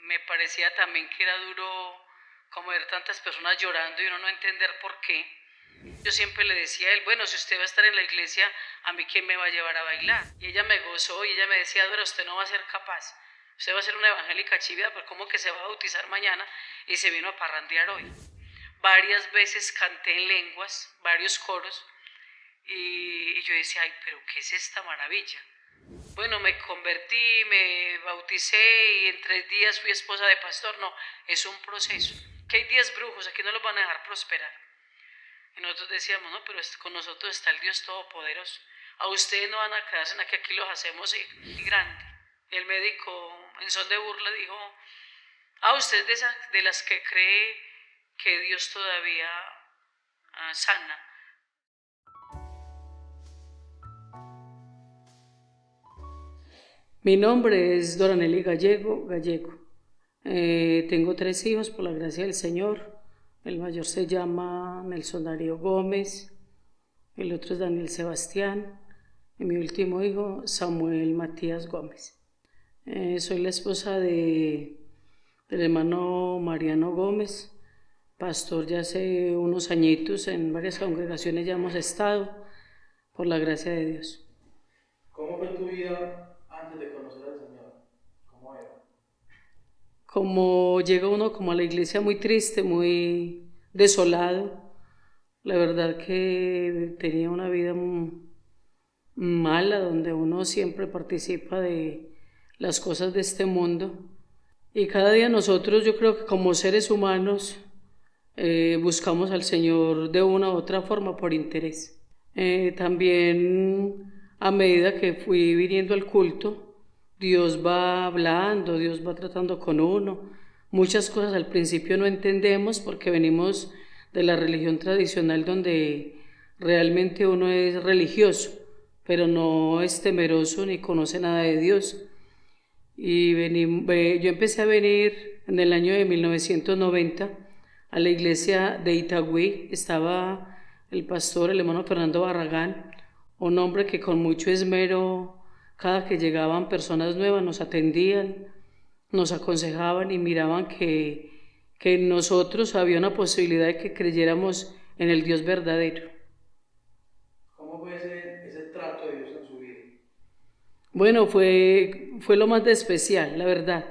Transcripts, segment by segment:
me parecía también que era duro como ver tantas personas llorando y uno no entender por qué. Yo siempre le decía a él, bueno, si usted va a estar en la iglesia, ¿a mí quién me va a llevar a bailar? Y ella me gozó y ella me decía, Dora, usted no va a ser capaz. Usted va a ser una evangélica chivia, pero ¿cómo que se va a bautizar mañana y se vino a parrandear hoy? Varias veces canté en lenguas, varios coros, y yo decía, ay, pero ¿qué es esta maravilla? Bueno, me convertí, me bauticé y en 3 días fui esposa de pastor. No, es un proceso. Que hay 10 brujos, aquí no los van a dejar prosperar. Y nosotros decíamos, no, pero con nosotros está el Dios Todopoderoso. A ustedes no van a quedarse en aquí los hacemos grande. Y el médico, en son de burla, dijo, usted es de las que cree que Dios todavía sana. Mi nombre es Doraneli Gallego. Tengo 3 hijos por la gracia del Señor. El mayor se llama Nelson Darío Gómez, el otro es Daniel Sebastián y mi último hijo Samuel Matías Gómez. Soy la esposa del hermano Mariano Gómez, pastor ya hace unos añitos, en varias congregaciones ya hemos estado, por la gracia de Dios. ¿Cómo fue tu vida antes de conocer al Señor? ¿Cómo era? Como llega uno como a la iglesia muy triste, muy desolado, la verdad que tenía una vida mala donde uno siempre participa de las cosas de este mundo y cada día nosotros, yo creo que como seres humanos, buscamos al Señor de una u otra forma por interés. También a medida que fui viniendo al culto, Dios va hablando, Dios va tratando con uno. Muchas cosas al principio no entendemos porque venimos de la religión tradicional donde realmente uno es religioso, pero no es temeroso ni conoce nada de Dios. Y yo empecé a venir en el año de 1990 a la iglesia de Itagüí. Estaba el pastor, el hermano Fernando Barragán, un hombre que con mucho esmero, cada que llegaban personas nuevas, nos atendían, nos aconsejaban y miraban que en nosotros había una posibilidad de que creyéramos en el Dios verdadero. ¿Cómo fue ese trato de Dios en su vida? Bueno, fue lo más de especial, la verdad.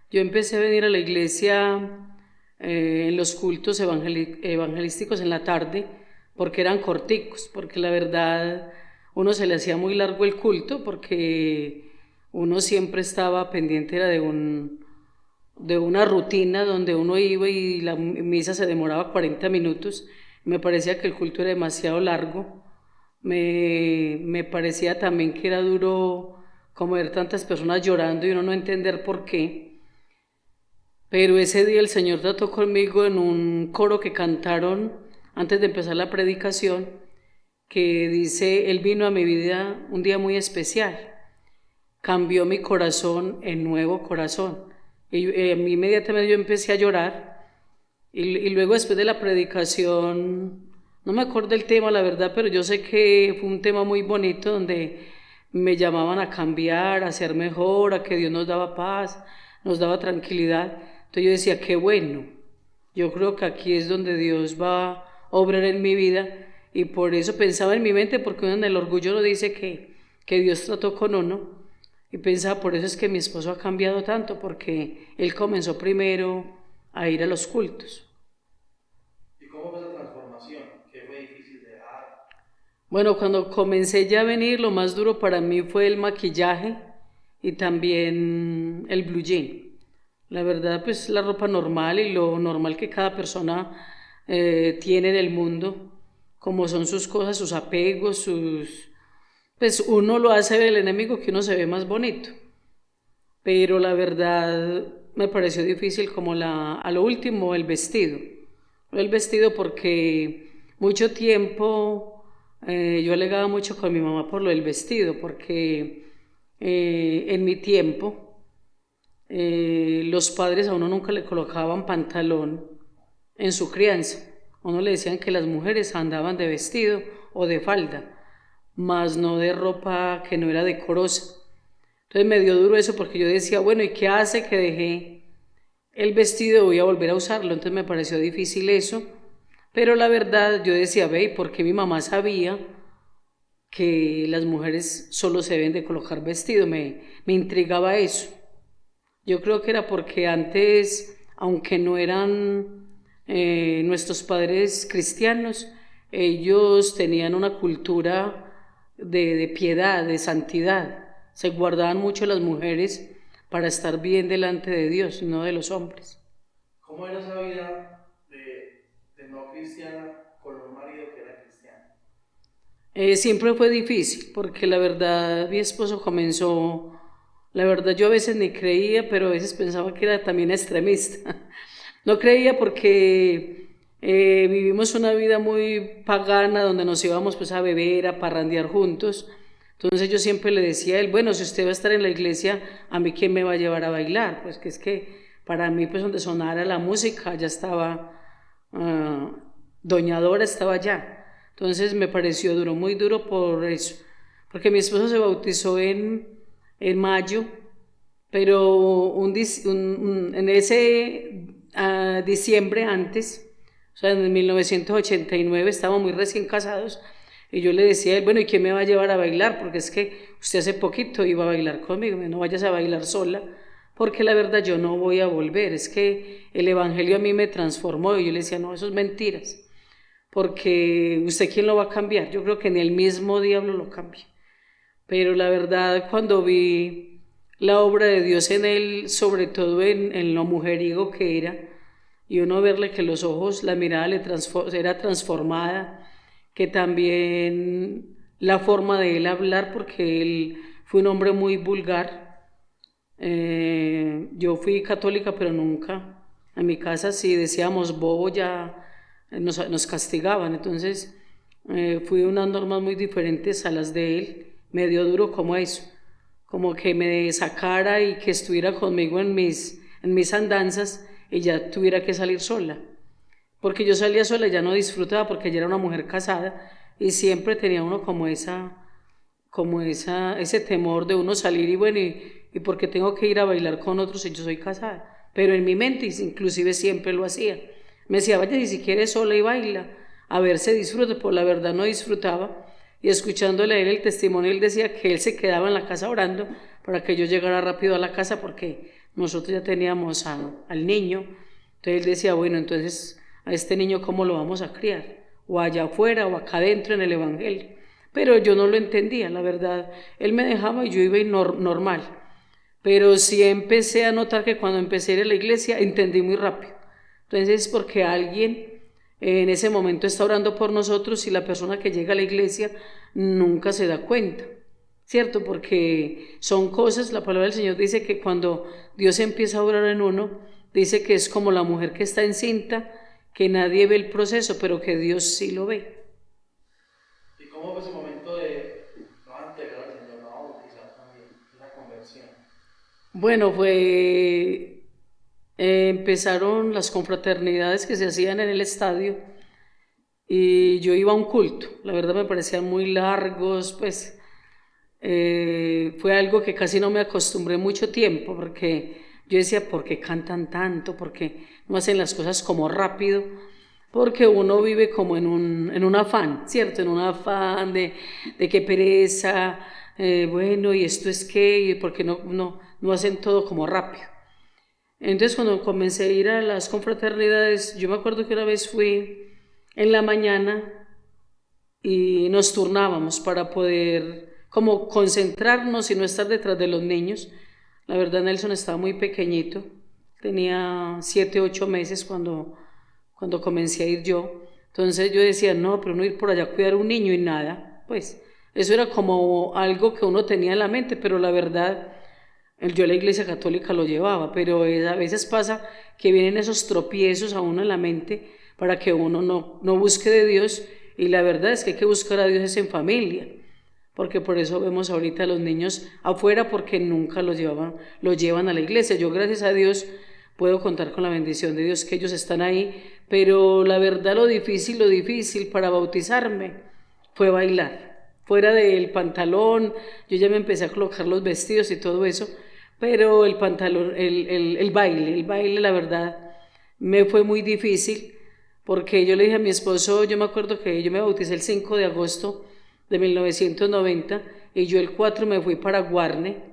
Yo empecé a venir a la iglesia en los cultos evangelísticos en la tarde porque eran corticos, porque la verdad uno se le hacía muy largo el culto porque uno siempre estaba pendiente era de una rutina donde uno iba y la misa se demoraba 40 minutos. Me parecía que el culto era demasiado largo. Me parecía también que era duro como ver tantas personas llorando y uno no entender por qué. Pero ese día el Señor trató conmigo en un coro que cantaron antes de empezar la predicación, que dice, Él vino a mi vida un día muy especial, cambió mi corazón en nuevo corazón. Y inmediatamente yo empecé a llorar y luego después de la predicación, no me acuerdo del tema la verdad, pero yo sé que fue un tema muy bonito donde me llamaban a cambiar, a ser mejor, a que Dios nos daba paz, nos daba tranquilidad. Entonces yo decía, qué bueno, yo creo que aquí es donde Dios va a obrar en mi vida y por eso pensaba en mi mente, porque uno en el orgullo no dice que Dios trató con uno y pensaba, por eso es que mi esposo ha cambiado tanto, porque él comenzó primero a ir a los cultos. ¿Y cómo fue esa transformación? ¿Qué fue difícil de dejar? Bueno, cuando comencé ya a venir, lo más duro para mí fue el maquillaje y también el blue jean. La verdad, pues la ropa normal y lo normal que cada persona tiene en el mundo, como son sus cosas, sus apegos, pues uno lo hace ver el enemigo que uno se ve más bonito. Pero la verdad me pareció difícil como a lo último el vestido porque mucho tiempo yo alegaba mucho con mi mamá por lo del vestido porque en mi tiempo los padres a uno nunca le colocaban pantalón en su crianza. A uno le decían que las mujeres andaban de vestido o de falda, más no de ropa que no era decorosa. Entonces me dio duro eso porque yo decía, bueno, ¿y qué hace que dejé el vestido voy a volver a usarlo, entonces me pareció difícil eso, pero la verdad yo decía, ve, ¿por qué mi mamá sabía que las mujeres solo se deben de colocar vestido? Me intrigaba eso. Yo creo que era porque antes, aunque no eran nuestros padres cristianos, ellos tenían una cultura de piedad, de santidad. Se guardaban mucho las mujeres para estar bien delante de Dios, no de los hombres. ¿Cómo era esa vida de no cristiana con un marido que era cristiano? Siempre fue difícil, porque la verdad mi esposo comenzó, la verdad yo a veces ni creía, pero a veces pensaba que era también extremista. No creía porque vivimos una vida muy pagana donde nos íbamos pues a beber, a parrandear juntos. Entonces yo siempre le decía a él, bueno, si usted va a estar en la iglesia, ¿a mí quién me va a llevar a bailar? Pues que es que para mí pues donde sonara la música ya estaba, Doña Dora estaba allá. Entonces me pareció duro, muy duro por eso, porque mi esposo se bautizó en mayo, pero en ese diciembre antes, o sea, en 1989, estábamos muy recién casados, y yo le decía a él, bueno, ¿y quién me va a llevar a bailar? Porque es que usted hace poquito iba a bailar conmigo, no vayas a bailar sola, porque la verdad yo no voy a volver, es que el evangelio a mí me transformó, y yo le decía, no, eso es mentiras, porque usted quién lo va a cambiar, yo creo que ni el mismo diablo lo cambia, pero la verdad cuando vi la obra de Dios en él, sobre todo en lo mujeriego que era, y uno verle que los ojos, la mirada era transformada, que también la forma de él hablar, porque él fue un hombre muy vulgar. Yo fui católica, pero nunca, en mi casa si decíamos bobo ya nos castigaban, entonces fui unas normas muy diferentes a las de él, me dio duro como eso, como que me sacara y que estuviera conmigo en mis andanzas y ya tuviera que salir sola, porque yo salía sola y ya no disfrutaba porque ella era una mujer casada y siempre tenía uno ese temor de uno salir y bueno, y porque tengo que ir a bailar con otros si yo soy casada, pero en mi mente inclusive siempre lo hacía, me decía vaya ni siquiera es sola y baila, a ver se disfruta, pues la verdad no disfrutaba, y escuchándole a él el testimonio, él decía que él se quedaba en la casa orando para que yo llegara rápido a la casa porque nosotros ya teníamos al niño, entonces él decía, bueno, entonces a este niño cómo lo vamos a criar, o allá afuera o acá adentro en el evangelio, pero yo no lo entendía, la verdad, él me dejaba y yo iba normal, pero sí empecé a notar que cuando empecé a ir a la iglesia entendí muy rápido, entonces porque alguien en ese momento está orando por nosotros y la persona que llega a la iglesia nunca se da cuenta, ¿cierto? Porque son cosas, la palabra del Señor dice que cuando Dios empieza a orar en uno, dice que es como la mujer que está encinta, que nadie ve el proceso, pero que Dios sí lo ve. ¿Y cómo fue ese momento de no anterior al Señor, no bautizar también, la conversión? Bueno, empezaron las confraternidades que se hacían en el estadio y yo iba a un culto, la verdad me parecían muy largos, pues fue algo que casi no me acostumbré mucho tiempo porque yo decía, ¿por qué cantan tanto? ¿Por qué no hacen las cosas como rápido? Porque uno vive como en un afán, ¿cierto? En un afán de qué pereza, bueno, y esto es qué, porque no hacen todo como rápido. Entonces cuando comencé a ir a las confraternidades, yo me acuerdo que una vez fui en la mañana y nos turnábamos para poder como concentrarnos y no estar detrás de los niños. La verdad Nelson estaba muy pequeñito, tenía 7, 8 meses cuando comencé a ir yo. Entonces yo decía, no, pero no ir por allá a cuidar a un niño y nada. Pues eso era como algo que uno tenía en la mente, pero la verdad yo a la iglesia católica lo llevaba, pero a veces pasa que vienen esos tropiezos a uno en la mente para que uno no busque de Dios, y la verdad es que hay que buscar a Dios es en familia, porque por eso vemos ahorita a los niños afuera porque nunca los llevan a la iglesia. Yo gracias a Dios puedo contar con la bendición de Dios que ellos están ahí, pero la verdad lo difícil para bautizarme fue bailar. Fuera del pantalón, yo ya me empecé a colocar los vestidos y todo eso, pero el pantalón, el baile, la verdad, me fue muy difícil porque yo le dije a mi esposo, yo me acuerdo que yo me bauticé el 5 de agosto de 1990 y yo el 4 me fui para Guarne.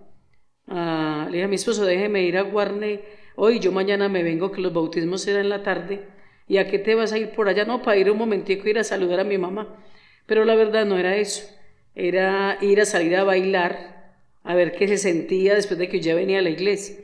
Le dije a mi esposo, déjeme ir a Guarne hoy, yo mañana me vengo, que los bautismos eran en la tarde. ¿Y a qué te vas a ir por allá? No, para ir un momentico, ir a saludar a mi mamá. Pero la verdad no era eso, era ir a salir a bailar, a ver qué se sentía después de que yo ya venía a la iglesia.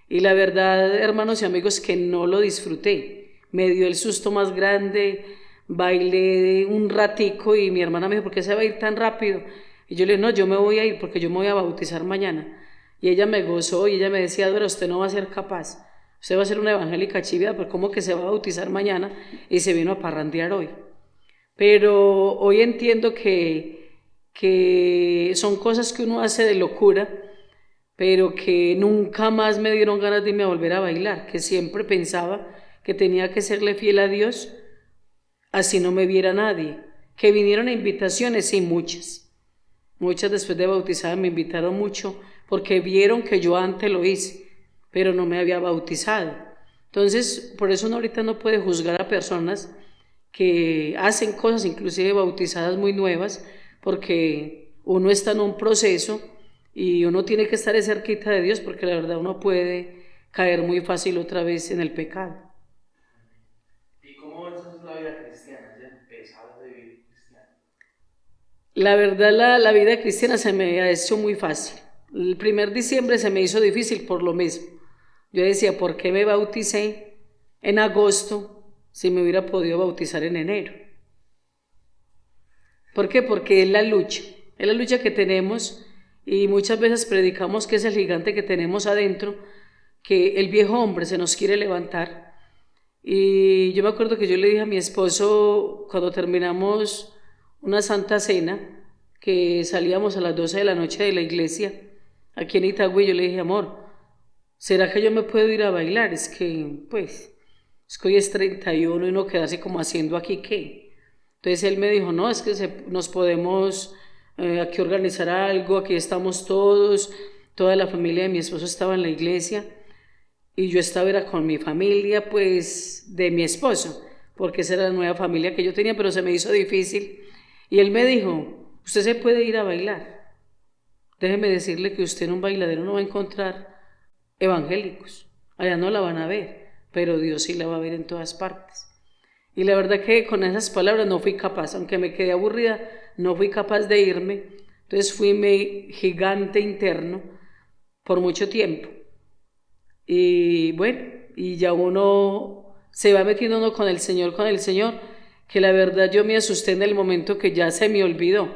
Y la verdad, hermanos y amigos, que no lo disfruté. Me dio el susto más grande, bailé un ratico y mi hermana me dijo, ¿por qué se va a ir tan rápido? Y yo le dije, no, yo me voy a ir porque yo me voy a bautizar mañana. Y ella me gozó y ella me decía, Dora, usted no va a ser capaz. Usted va a ser una evangélica chivia, pero ¿cómo que se va a bautizar mañana? Y se vino a parrandear hoy. Pero hoy entiendo que son cosas que uno hace de locura, pero que nunca más me dieron ganas de irme a volver a bailar, que siempre pensaba que tenía que serle fiel a Dios, así no me viera nadie. Que vinieron a invitaciones, sí, muchas después de bautizada me invitaron mucho, porque vieron que yo antes lo hice, pero no me había bautizado. Entonces, por eso uno ahorita no puede juzgar a personas que hacen cosas, inclusive bautizadas muy nuevas, porque uno está en un proceso y uno tiene que estar cerquita de Dios, porque la verdad uno puede caer muy fácil otra vez en el pecado. ¿Y cómo es la vida cristiana? ¿Ya empezaste a vivir cristiana? La verdad, la vida cristiana se me ha hecho muy fácil. El 1 diciembre se me hizo difícil por lo mismo. Yo decía, ¿por qué me bauticé en agosto si me hubiera podido bautizar en enero? ¿Por qué? Porque es la lucha que tenemos y muchas veces predicamos que es el gigante que tenemos adentro, que el viejo hombre se nos quiere levantar. Y yo me acuerdo que yo le dije a mi esposo cuando terminamos una santa cena, que salíamos a las 12 de la noche de la iglesia, aquí en Itagüí, yo le dije, amor, ¿será que yo me puedo ir a bailar? Es que hoy es 31 y no quedarse como haciendo aquí, ¿qué? Entonces él me dijo, no, es que nos podemos aquí organizar algo, aquí estamos todos, toda la familia de mi esposo estaba en la iglesia, y yo era con mi familia, pues, de mi esposo, porque esa era la nueva familia que yo tenía, pero se me hizo difícil. Y él me dijo, usted se puede ir a bailar. Déjeme decirle que usted en un bailadero no va a encontrar evangélicos. Allá no la van a ver, pero Dios sí la va a ver en todas partes. Y la verdad que con esas palabras no fui capaz, aunque me quedé aburrida, no fui capaz de irme. Entonces fui mi gigante interno por mucho tiempo. Y bueno, y ya uno se va metiendo uno con el Señor, que la verdad yo me asusté en el momento que ya se me olvidó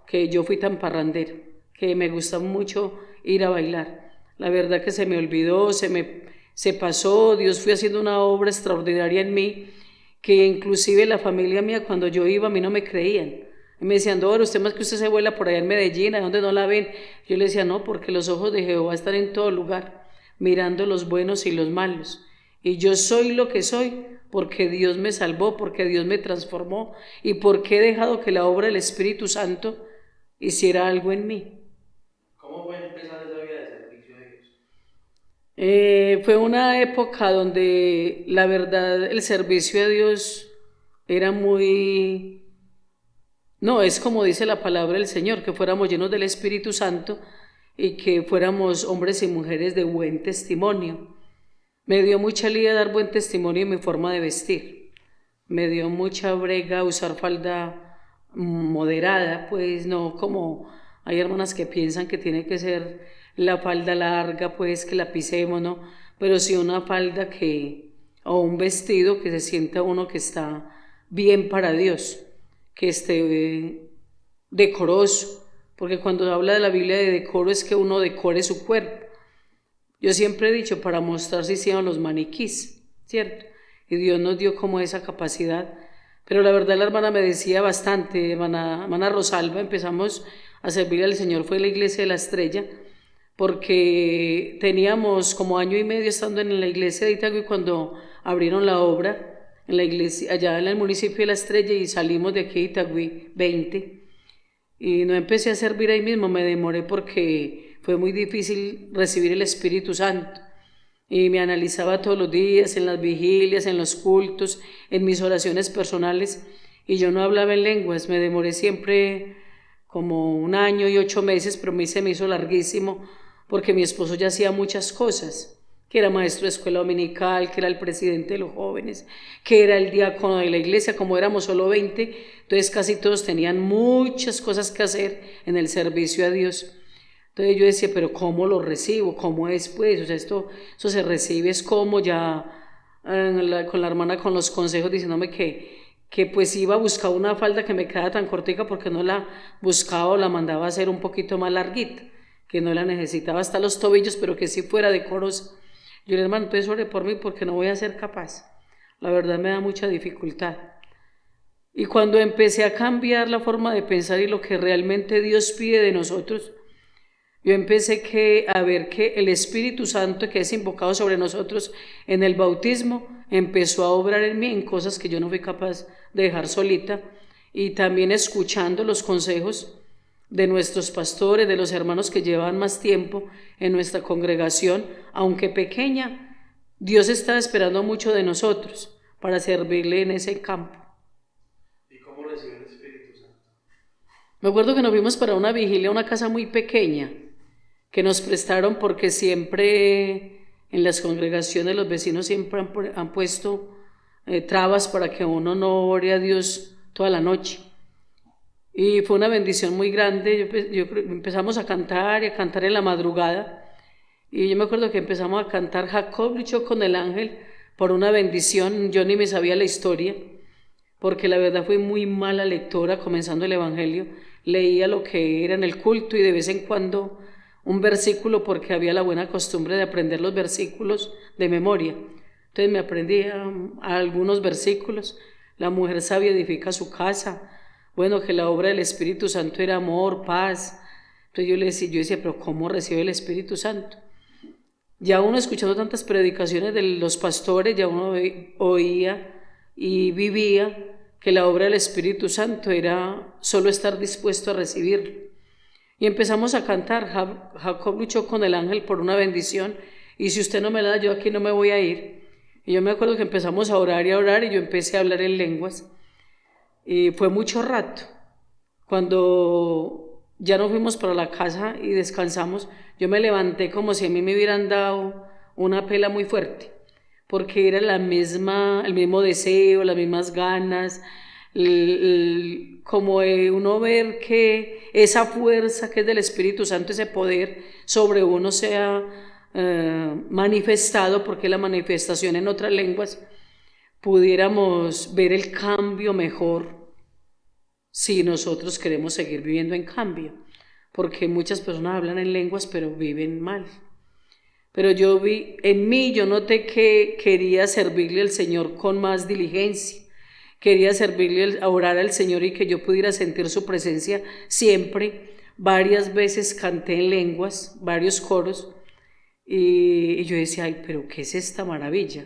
que yo fui tan parrandero, que me gusta mucho ir a bailar. La verdad que se me olvidó, se pasó, Dios fue haciendo una obra extraordinaria en mí, que inclusive la familia mía cuando yo iba a mí no me creían. Y me decían, Dora, usted más que usted se vuela por allá en Medellín, ¿a dónde no la ven? Yo le decía, no, porque los ojos de Jehová están en todo lugar, mirando los buenos y los malos. Y yo soy lo que soy porque Dios me salvó, porque Dios me transformó y porque he dejado que la obra del Espíritu Santo hiciera algo en mí. ¿Cómo fue empezar esa vida de servicio a Dios? Fue una época donde la verdad el servicio a Dios era muy... No, es como dice la palabra del Señor, que fuéramos llenos del Espíritu Santo y que fuéramos hombres y mujeres de buen testimonio. Me dio mucha lidia dar buen testimonio en mi forma de vestir. Me dio mucha brega usar falda moderada, pues no como hay hermanas que piensan que tiene que ser la falda larga, pues que la pisemos, ¿no? Pero sí una falda o un vestido que se sienta uno que está bien para Dios, que esté decoroso, porque cuando habla de la Biblia de decoro es que uno decore su cuerpo. Yo siempre he dicho, para mostrar si hicieron los maniquís, ¿cierto? Y Dios nos dio como esa capacidad. Pero la verdad la hermana me decía bastante, hermana Rosalba, empezamos a servirle al Señor, fue la iglesia de la Estrella, porque teníamos como año y medio estando en la iglesia de Itagüí cuando abrieron la obra, en la iglesia, allá en el municipio de La Estrella, y salimos de aquí de Itagüí 20, y no empecé a servir ahí mismo, me demoré porque fue muy difícil recibir el Espíritu Santo. Y me analizaba todos los días, en las vigilias, en los cultos, en mis oraciones personales, y yo no hablaba en lenguas. Me demoré siempre como 1 año y 8 meses, pero se me hizo larguísimo, porque mi esposo ya hacía muchas cosas, que era maestro de escuela dominical, que era el presidente de los jóvenes, que era el diácono de la iglesia. Como éramos solo 20, entonces casi todos tenían muchas cosas que hacer en el servicio a Dios. Entonces yo decía, pero ¿cómo lo recibo? ¿Cómo es pues? O sea, eso se recibe, es como ya con la hermana con los consejos diciéndome que pues iba a buscar una falda que me quedara tan cortica, porque no la buscaba o la mandaba a hacer un poquito más larguita, que no la necesitaba hasta los tobillos, pero que sí fuera decorosa. Yo le hermano, entonces ore por mí, porque no voy a ser capaz. La verdad me da mucha dificultad. Y cuando empecé a cambiar la forma de pensar y lo que realmente Dios pide de nosotros, yo empecé a ver que el Espíritu Santo, que es invocado sobre nosotros en el bautismo, empezó a obrar en mí en cosas que yo no fui capaz de dejar solita, y también escuchando los consejos de nuestros pastores, de los hermanos que llevan más tiempo en nuestra congregación, aunque pequeña. Dios está esperando mucho de nosotros para servirle en ese campo. ¿Y cómo recibió el Espíritu Santo? Me acuerdo que nos fuimos para una vigilia a una casa muy pequeña que nos prestaron, porque siempre en las congregaciones los vecinos siempre han puesto trabas para que uno no ore a Dios toda la noche. Y fue una bendición muy grande. Empezamos a cantar y a cantar en la madrugada, y yo me acuerdo que empezamos a cantar Jacob luchó con el ángel por una bendición. Yo ni me sabía la historia, porque la verdad fui muy mala lectora comenzando el evangelio. Leía lo que era en el culto y de vez en cuando un versículo, porque había la buena costumbre de aprender los versículos de memoria. Entonces me aprendía algunos versículos. La mujer sabia edifica su casa. Bueno, que la obra del Espíritu Santo era amor, paz. Entonces yo decía, pero ¿cómo recibe el Espíritu Santo? Ya uno escuchando tantas predicaciones de los pastores, ya uno oía y vivía que la obra del Espíritu Santo era solo estar dispuesto a recibirlo. Y empezamos a cantar, Jacob luchó con el ángel por una bendición, y si usted no me la da, yo aquí no me voy a ir. Y yo me acuerdo que empezamos a orar, y yo empecé a hablar en lenguas, y fue mucho rato. Cuando ya nos fuimos para la casa y descansamos, yo me levanté como si a mí me hubieran dado una pela muy fuerte, porque era el mismo deseo, las mismas ganas, como uno ver que esa fuerza que es del Espíritu Santo, ese poder sobre uno sea manifestado, porque la manifestación en otras lenguas pudiéramos ver el cambio mejor si nosotros queremos seguir viviendo en cambio, porque muchas personas hablan en lenguas pero viven mal. Pero yo noté que quería servirle al Señor con más diligencia, quería servirle, a orar al Señor, y que yo pudiera sentir su presencia siempre. Varias veces canté en lenguas, varios coros, y yo decía, ay, pero ¿qué es esta maravilla?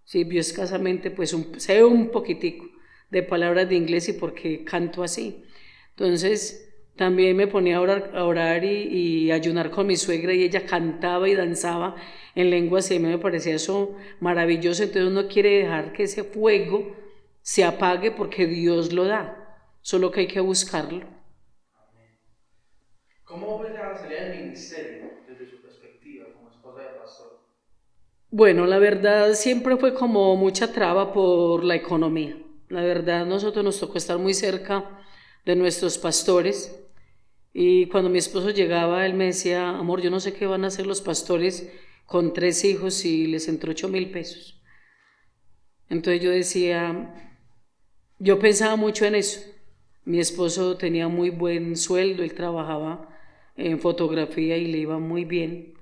Sí, yo escasamente pues sé un poquitico de palabras de inglés, y porque canto así. Entonces también me ponía a orar y ayunar con mi suegra, y ella cantaba y danzaba en lenguas, y a mí me parecía eso maravilloso. Entonces uno quiere dejar que ese fuego se apague, porque Dios lo da, solo que hay que buscarlo. ¿Cómo ves la salida del ministerio desde su perspectiva como esposa de pastor? Bueno, la verdad siempre fue como mucha traba por la economía. La verdad, nosotros nos tocó estar muy cerca de nuestros pastores, y cuando mi esposo llegaba, él me decía, amor, yo no sé qué van a hacer los pastores con 3 hijos y les entró 8,000 pesos. Entonces yo pensaba mucho en eso. Mi esposo tenía muy buen sueldo, él trabajaba en fotografía y le iba muy bien.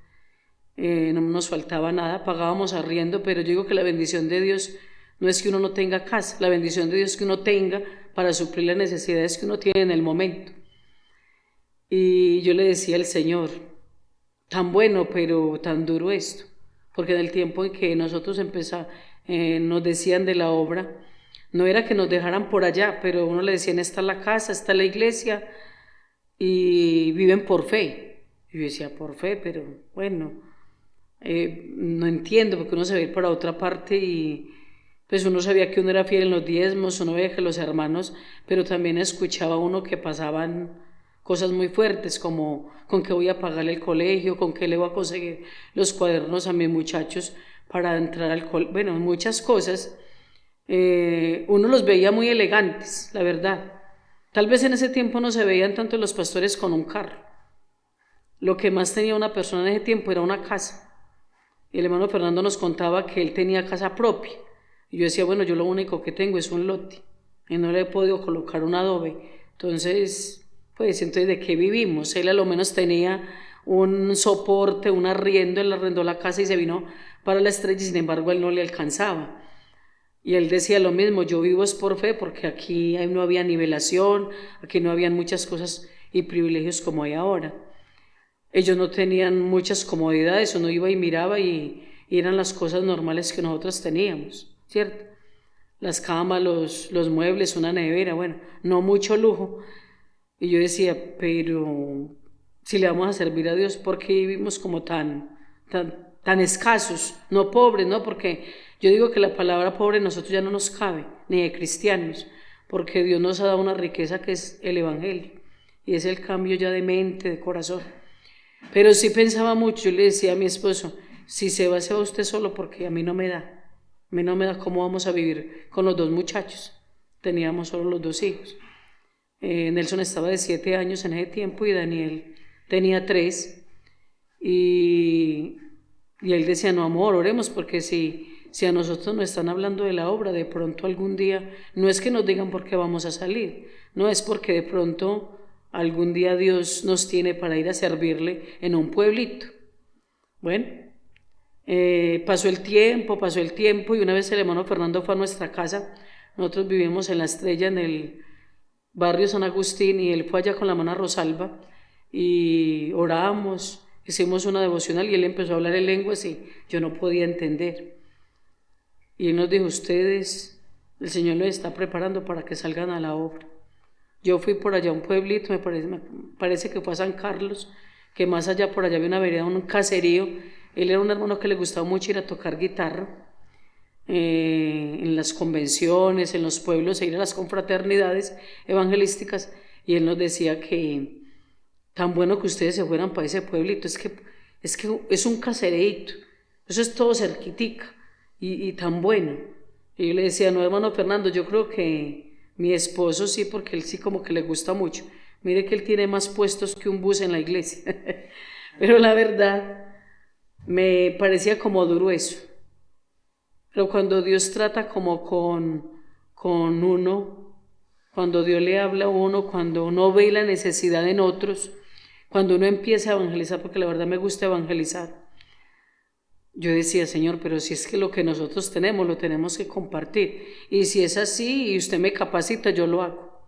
No nos faltaba nada, pagábamos arriendo, pero yo digo que la bendición de Dios no es que uno no tenga casa, la bendición de Dios es que uno tenga para suplir las necesidades que uno tiene en el momento. Y yo le decía al Señor, tan bueno pero tan duro esto, porque en el tiempo en que nosotros nos decían de la obra, no era que nos dejaran por allá, pero uno le decían, esta es la casa, esta es la iglesia, y viven por fe. Y yo decía, por fe, pero bueno, no entiendo, porque uno se va a ir para otra parte y pues uno sabía que uno era fiel en los diezmos, uno veía que los hermanos, pero también escuchaba uno que pasaban cosas muy fuertes, como con qué voy a pagarle el colegio, con qué le voy a conseguir los cuadernos a mis muchachos para entrar al colegio, bueno, muchas cosas. Uno los veía muy elegantes, la verdad. Tal vez en ese tiempo no se veían tanto los pastores con un carro. Lo que más tenía una persona en ese tiempo era una casa. Y el hermano Fernando nos contaba que él tenía casa propia. Y yo decía, bueno, yo lo único que tengo es un lote y no le he podido colocar un adobe. Entonces, pues, entonces, ¿de qué vivimos? Él a lo menos tenía un soporte, un arriendo, él arrendó la casa y se vino para la Estrella y sin embargo a él no le alcanzaba. Y él decía lo mismo, yo vivo es por fe porque aquí no había nivelación, aquí no habían muchas cosas y privilegios como hay ahora. Ellos no tenían muchas comodidades, uno iba y miraba y eran las cosas normales que nosotros teníamos, ¿cierto? Las camas, los muebles, una nevera, bueno, no mucho lujo. Y yo decía, pero si le vamos a servir a Dios, ¿por qué vivimos como tan escasos? No pobres, ¿no? Porque yo digo que la palabra pobre a nosotros ya no nos cabe, ni de cristianos, porque Dios nos ha dado una riqueza que es el Evangelio, y es el cambio ya de mente, de corazón. Pero sí pensaba mucho, yo le decía a mi esposo, si se va usted solo porque a mí no me da. A mí no me da cómo vamos a vivir con los dos muchachos. Teníamos solo los dos hijos. Nelson estaba de 7 años en ese tiempo y Daniel tenía 3. Y él decía, no amor, oremos porque si a nosotros nos están hablando de la obra, de pronto algún día, no es que nos digan por qué vamos a salir, no es porque de pronto algún día Dios nos tiene para ir a servirle en un pueblito. Bueno, pasó el tiempo y una vez el hermano Fernando fue a nuestra casa. Nosotros vivimos en La Estrella, en el barrio San Agustín, y él fue allá con la hermana Rosalba y oramos, hicimos una devocional y él empezó a hablar en lenguas y yo no podía entender. Y él nos dijo, ustedes, el Señor los está preparando para que salgan a la obra. Yo fui por allá a un pueblito, me parece que fue a San Carlos, que más allá por allá había una vereda, un caserío. Él era un hermano que le gustaba mucho ir a tocar guitarra en las convenciones, en los pueblos, e ir a las confraternidades evangelísticas, y él nos decía que tan bueno que ustedes se fueran para ese pueblito, es que es un casereito, eso es todo cerquitica y tan bueno. Y yo le decía, no hermano Fernando, yo creo que mi esposo sí, porque él sí como que le gusta mucho. Mire que él tiene más puestos que un bus en la iglesia. Pero la verdad, me parecía como duro eso. Pero cuando Dios trata como con uno, cuando Dios le habla a uno, cuando uno ve la necesidad en otros, cuando uno empieza a evangelizar, porque la verdad me gusta evangelizar, yo decía, Señor, pero si es que lo que nosotros tenemos lo tenemos que compartir. Y si es así y usted me capacita, yo lo hago.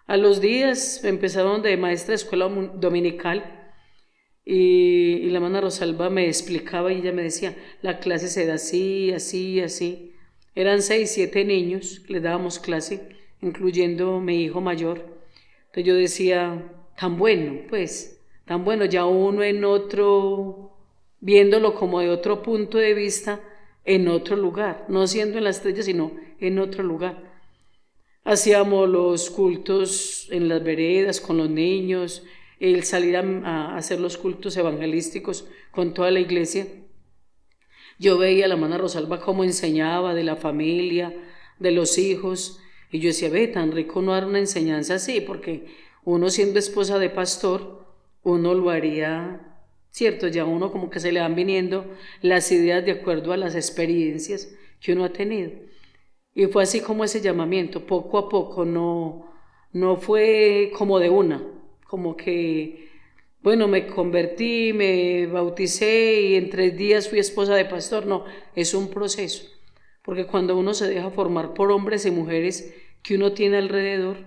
A los días empezaron de maestra de escuela dominical y la hermana Rosalba me explicaba y ella me decía, la clase se da así, así, así. Eran 6, 7 niños que les dábamos clase, incluyendo mi hijo mayor. Entonces yo decía, tan bueno, pues, tan bueno, ya uno en otro, viéndolo como de otro punto de vista, en otro lugar, no siendo en La Estrella, sino en otro lugar. Hacíamos los cultos en las veredas con los niños, el salir a hacer los cultos evangelísticos con toda la iglesia. Yo veía a la hermana Rosalba cómo enseñaba de la familia, de los hijos, y yo decía, ve, tan rico no dar una enseñanza así, porque uno siendo esposa de pastor, uno lo haría, cierto, ya uno como que se le van viniendo las ideas de acuerdo a las experiencias que uno ha tenido. Y fue así como ese llamamiento, poco a poco, no fue como de una, como que, bueno, me convertí, me bauticé y en 3 días fui esposa de pastor. No, es un proceso, porque cuando uno se deja formar por hombres y mujeres que uno tiene alrededor,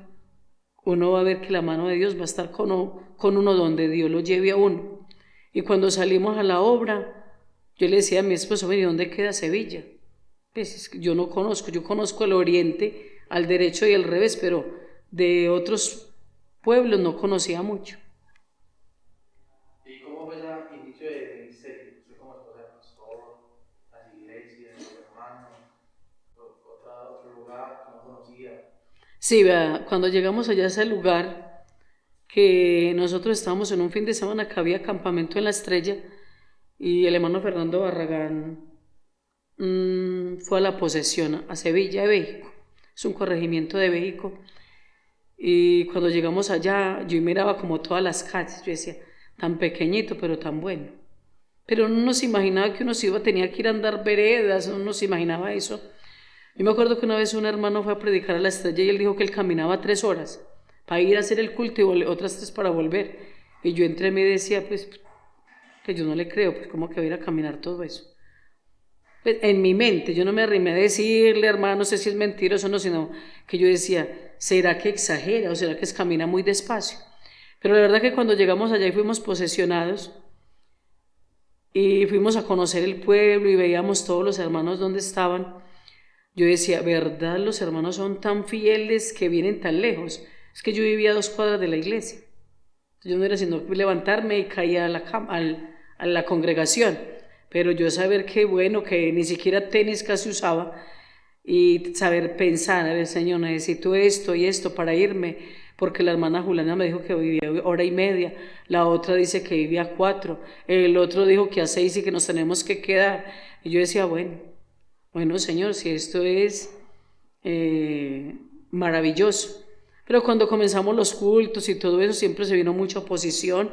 uno va a ver que la mano de Dios va a estar con uno donde Dios lo lleve a uno. Y cuando salimos a la obra, yo le decía a mi esposo, ¿y dónde queda Sevilla? Pues yo no conozco, yo conozco el oriente, al derecho y al revés, pero de otros pueblos no conocía mucho. ¿Y cómo ciudad, que no conocía. Sí, vea, cuando llegamos allá a ese lugar, que nosotros estábamos en un fin de semana que había campamento en La Estrella y el hermano Fernando Barragán fue a la posesión, a Sevilla de México. Es un corregimiento de México. Y cuando llegamos allá, yo miraba como todas las calles. Yo decía, tan pequeñito, pero tan bueno. Pero uno no se imaginaba que uno se iba, tenía que ir a andar veredas, uno no se imaginaba eso. Yo me acuerdo que una vez un hermano fue a predicar a La Estrella y él dijo que él caminaba 3 horas para ir a hacer el culto y otras 3 para volver. Y yo entre mí decía, pues, que yo no le creo, pues, ¿cómo que voy a ir a caminar todo eso? Pues, en mi mente, yo no me arrimé a decirle, hermano, no sé si es mentiroso o no, sino que yo decía, ¿será que exagera o será que camina muy despacio? Pero la verdad que cuando llegamos allá y fuimos posesionados y fuimos a conocer el pueblo y veíamos todos los hermanos donde estaban, yo decía, ¿verdad los hermanos son tan fieles que vienen tan lejos? Es que yo vivía a 2 cuadras de la iglesia. Yo no era sino levantarme y caía a a la congregación. Pero yo saber que bueno, que ni siquiera tenis casi usaba y saber pensar, a ver, Señor, necesito esto y esto para irme, porque la hermana Juliana me dijo que vivía 1 hora y media, la otra dice que vivía a 4, el otro dijo que a 6 y que nos tenemos que quedar. Y yo decía, bueno, Señor, si esto es maravilloso. Pero cuando comenzamos los cultos y todo eso, siempre se vino mucha oposición,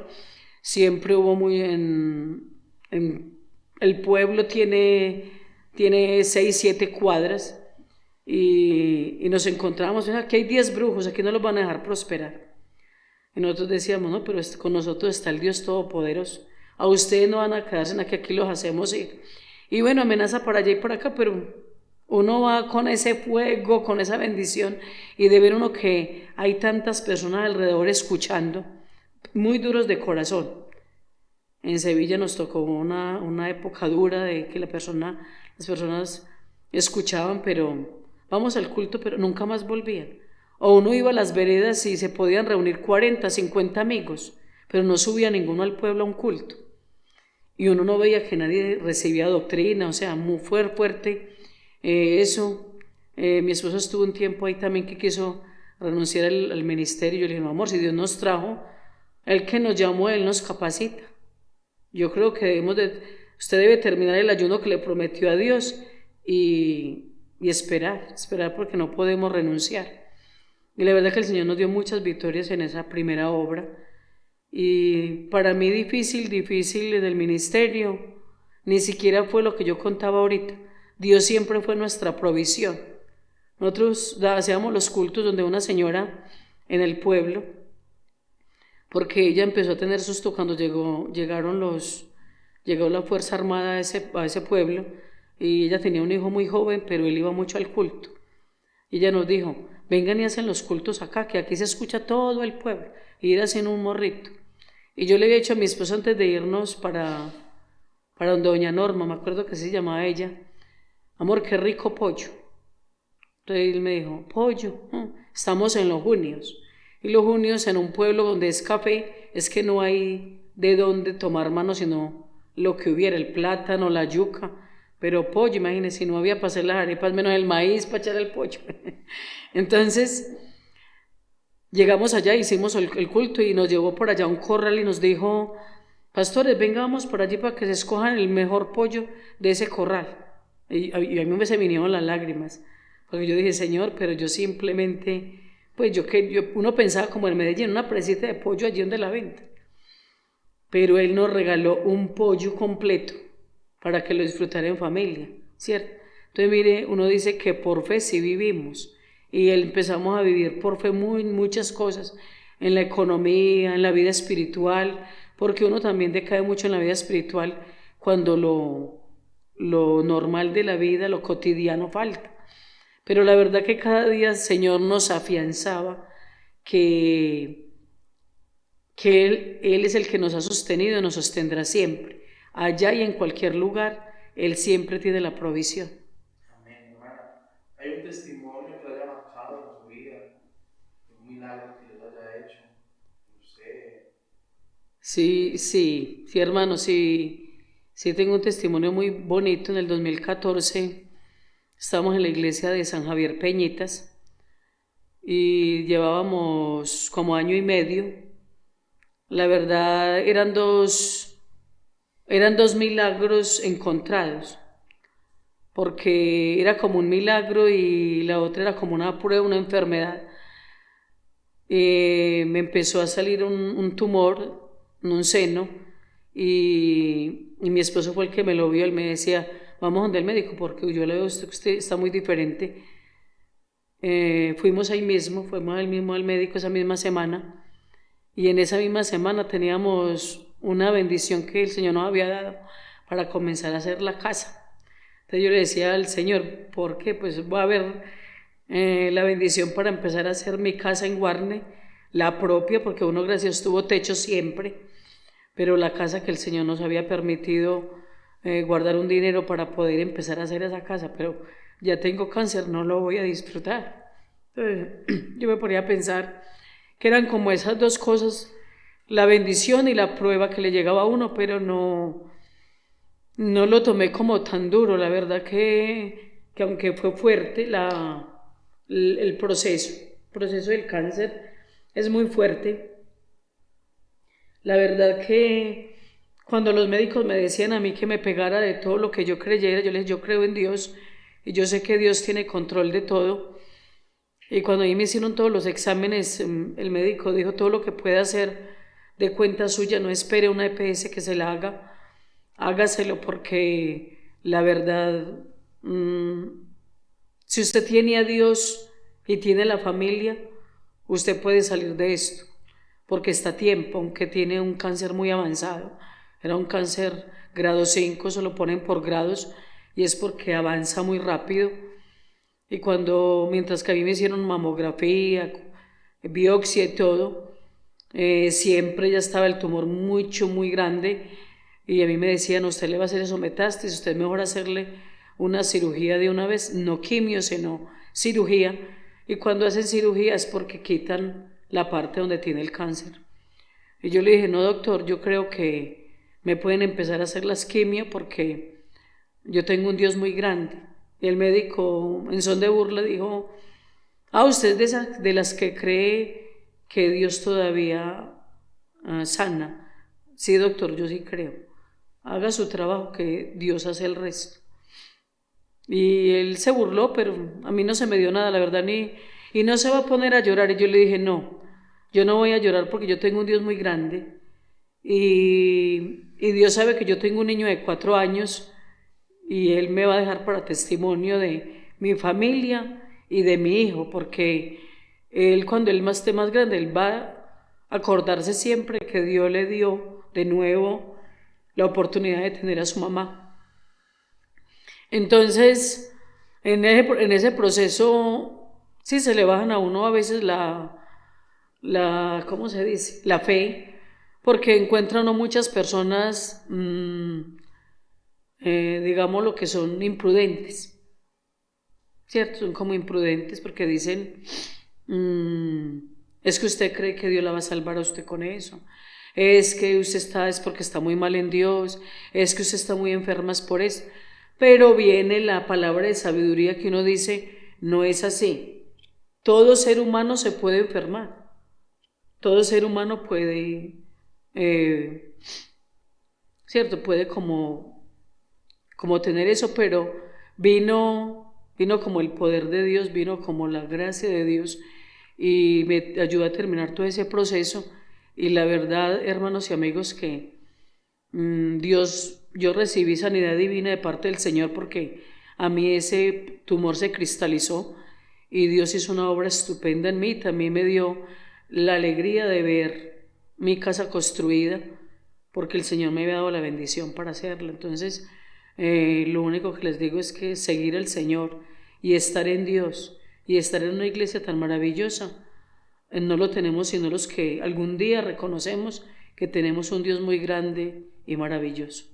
siempre hubo el pueblo tiene 6, 7 cuadras y nos encontramos, aquí hay 10 brujos, aquí no los van a dejar prosperar. Y nosotros decíamos, no, pero con nosotros está el Dios Todopoderoso. A ustedes no van a quedarse en aquí los hacemos ir. Y bueno, amenaza por allá y por acá, pero uno va con ese fuego, con esa bendición, y de ver uno que hay tantas personas alrededor escuchando, muy duros de corazón. En Sevilla nos tocó una época dura de que las personas escuchaban, pero vamos al culto, pero nunca más volvían. O uno iba a las veredas y se podían reunir 40, 50 amigos, pero no subía ninguno al pueblo a un culto. Y uno no veía que nadie recibía doctrina, o sea, muy fuerte eso. Mi esposo estuvo un tiempo ahí también que quiso renunciar al ministerio. Yo le dije, no, amor, si Dios nos trajo, el que nos llamó, Él nos capacita. Yo creo que usted debe terminar el ayuno que le prometió a Dios y esperar porque no podemos renunciar. Y la verdad que el Señor nos dio muchas victorias en esa primera obra. Y para mí difícil en el ministerio, ni siquiera fue lo que yo contaba ahorita. Dios siempre fue nuestra provisión. Nosotros hacíamos los cultos donde una señora en el pueblo, porque ella empezó a tener susto cuando llegó la Fuerza Armada a ese pueblo, y ella tenía un hijo muy joven, pero él iba mucho al culto. Y ella nos dijo, vengan y hacen los cultos acá, que aquí se escucha todo el pueblo, y ir haciendo un morrito. Y yo le había dicho a mi esposo antes de irnos para donde doña Norma, me acuerdo que se llamaba ella, amor, qué rico pollo. Entonces él me dijo, pollo, estamos en los junios. Y los junios en un pueblo donde es café, es que no hay de dónde tomar mano, sino lo que hubiera, el plátano, la yuca. Pero pollo, imagínense, si no había para hacer las arepas, menos el maíz para echar el pollo. Entonces, llegamos allá, hicimos el culto y nos llevó por allá a un corral y nos dijo, pastores, vengamos por allí para que se escojan el mejor pollo de ese corral. Y a mí se me vinieron las lágrimas, porque yo dije, Señor, pero yo simplemente, pues uno pensaba como en Medellín, una presita de pollo allí donde la venden. Pero Él nos regaló un pollo completo para que lo disfrutara en familia, ¿cierto? Entonces, mire, uno dice que por fe sí vivimos, y empezamos a vivir por fe muchas cosas, en la economía, en la vida espiritual, porque uno también decae mucho en la vida espiritual cuando lo normal de la vida, lo cotidiano falta. Pero la verdad que cada día el Señor nos afianzaba que Él es el que nos ha sostenido y nos sostendrá siempre. Allá y en cualquier lugar, Él siempre tiene la provisión. Amén, hermana. Hay un testimonio que le haya marcado en su vida, un milagro que Dios haya hecho. Usted. Sí, hermano, sí tengo un testimonio muy bonito. En el 2014 Estábamos en la iglesia de San Javier Peñitas y llevábamos como año y medio. La verdad eran dos milagros encontrados, porque era como un milagro y la otra era como una prueba, una enfermedad. Me empezó a salir un tumor en un seno y mi esposo fue el que me lo vio. Él me decía, vamos donde el médico porque yo le veo que usted está muy diferente. Fuimos ahí mismo al médico esa misma semana y en esa misma semana teníamos una bendición que el Señor nos había dado para comenzar a hacer la casa. Entonces yo le decía al Señor, ¿por qué? Pues voy a ver la bendición para empezar a hacer mi casa en Guarne, la propia, porque uno, gracias a Dios, tuvo techo siempre, pero la casa que el Señor nos había permitido guardar un dinero para poder empezar a hacer esa casa, pero ya tengo cáncer, no lo voy a disfrutar. Entonces yo me ponía a pensar que eran como esas dos cosas, la bendición y la prueba que le llegaba a uno, pero no lo tomé como tan duro. La verdad que aunque fue fuerte el proceso del cáncer es muy fuerte. La verdad que cuando los médicos me decían a mí que me pegara de todo lo que yo creyera, yo les dije, yo creo en Dios y yo sé que Dios tiene control de todo. Y cuando a mí me hicieron todos los exámenes, el médico dijo, todo lo que pueda hacer de cuenta suya, no espere una EPS que se la haga, hágaselo, porque la verdad, si usted tiene a Dios y tiene la familia, usted puede salir de esto, porque está a tiempo, aunque tiene un cáncer muy avanzado. Era un cáncer grado 5, se lo ponen por grados y es porque avanza muy rápido. Y mientras que a mí me hicieron mamografía, biopsia y todo, siempre ya estaba el tumor muy grande y a mí me decían, usted le va a hacer eso metástasis, usted es mejor hacerle una cirugía de una vez, no quimio, sino cirugía. Y cuando hacen cirugía es porque quitan la parte donde tiene el cáncer. Y yo le dije, no doctor, yo creo que me pueden empezar a hacer las quimio porque yo tengo un Dios muy grande. Y el médico, en son de burla, dijo, usted es de las que cree que Dios todavía sana. Sí, doctor, yo sí creo. Haga su trabajo, que Dios hace el resto. Y él se burló, pero a mí no se me dio nada, la verdad, y no se va a poner a llorar. Y yo le dije, no, yo no voy a llorar porque yo tengo un Dios muy grande. Y Dios sabe que yo tengo un niño de 4 años y Él me va a dejar para testimonio de mi familia y de mi hijo, porque Él, cuando Él esté más grande, Él va a acordarse siempre que Dios le dio de nuevo la oportunidad de tener a su mamá. Entonces, en ese proceso, sí se le bajan a uno a veces ¿cómo se dice? La fe, porque encuentra uno muchas personas, digamos lo que son imprudentes, ¿cierto? Son como imprudentes porque dicen, es que usted cree que Dios la va a salvar a usted con eso, es que usted es porque está muy mal en Dios, es que usted está muy enferma es por eso. Pero viene la palabra de sabiduría que uno dice, no es así. Todo ser humano se puede enfermar, todo ser humano puede, ¿cierto? Puede como tener eso, pero vino como el poder de Dios, vino como la gracia de Dios y me ayudó a terminar todo ese proceso. Y la verdad, hermanos y amigos, que yo recibí sanidad divina de parte del Señor, porque a mí ese tumor se cristalizó y Dios hizo una obra estupenda en mí. También me dio la alegría de ver mi casa construida, porque el Señor me había dado la bendición para hacerla. Entonces, lo único que les digo es que seguir al Señor y estar en Dios y estar en una iglesia tan maravillosa, no lo tenemos sino los que algún día reconocemos que tenemos un Dios muy grande y maravilloso.